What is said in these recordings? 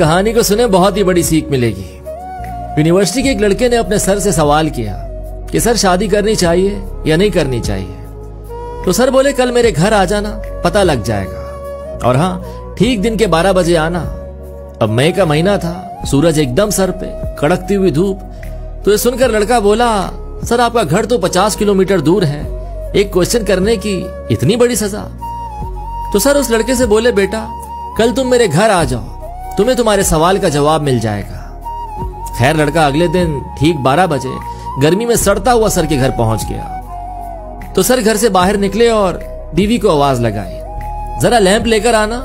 कहानी को सुने बहुत ही बड़ी सीख मिलेगी। यूनिवर्सिटी के एक लड़के ने अपने सर से सवाल किया कि सर शादी करनी चाहिए या नहीं करनी चाहिए। तो सर बोले कल मेरे घर आ जाना, पता लग जाएगा। और हाँ, ठीक दिन के 12 बजे आना। अब मई का महीना था, सूरज एकदम सर पे, कड़कती हुई धूप। तो ये सुनकर लड़का बोला, सर आपका घर तो 50 किलोमीटर दूर है, एक क्वेश्चन करने की इतनी बड़ी सजा। तो सर उस लड़के से बोले, बेटा कल तुम मेरे घर आ जाओ, तुम्हें तुम्हारे सवाल का जवाब मिल जाएगा। खैर लड़का अगले दिन ठीक 12 बजे गर्मी में सड़ता हुआ सर के घर पहुंच गया। तो सर घर से बाहर निकले और बीवी को आवाज लगाई, जरा लैंप लेकर आना,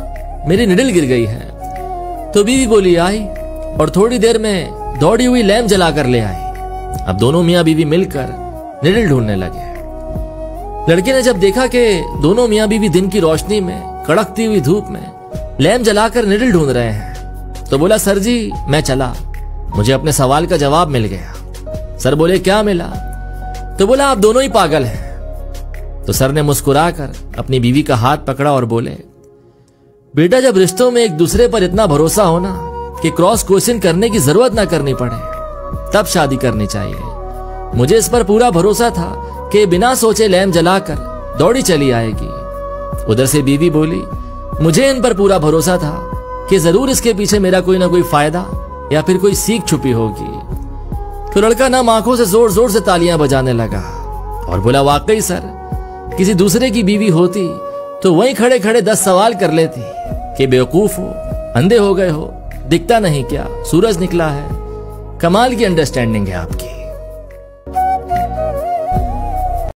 मेरी निडल गिर गई है। तो बीवी बोली आई और थोड़ी देर में दौड़ी हुई लैंप जलाकर ले आई। अब दोनों मियां बीवी मिलकर निडल ढूंढने लगे। लड़के ने जब देखा कि दोनों मियां बीवी दिन की रोशनी में, कड़कती हुई धूप में लैंप जलाकर निडल ढूंढ रहे हैं, तो बोला, सर जी मैं चला, मुझे अपने सवाल का जवाब मिल गया। सर बोले, क्या मिला? तो बोला, आप दोनों ही पागल हैं। तो सर ने मुस्कुराकर अपनी बीवी का हाथ पकड़ा और बोले, बेटा जब रिश्तों में एक दूसरे पर इतना भरोसा हो ना कि क्रॉस क्वेश्चन करने की जरूरत ना करनी पड़े, तब शादी करनी चाहिए। मुझे इस पर पूरा भरोसा था कि बिना सोचे लैंप जलाकर दौड़ी चली आएगी। उधर से बीवी बोली, मुझे इन पर पूरा भरोसा था कि जरूर इसके पीछे मेरा कोई ना कोई फायदा या फिर कोई सीख छुपी होगी। तो लड़का ना आंखों से जोर जोर से तालियां बजाने लगा और बोला, वाकई सर, किसी दूसरे की बीवी होती तो वहीं खड़े खड़े 10 सवाल कर लेती कि बेवकूफ हो, अंधे हो गए हो, दिखता नहीं क्या, सूरज निकला है। कमाल की अंडरस्टैंडिंग है आपकी।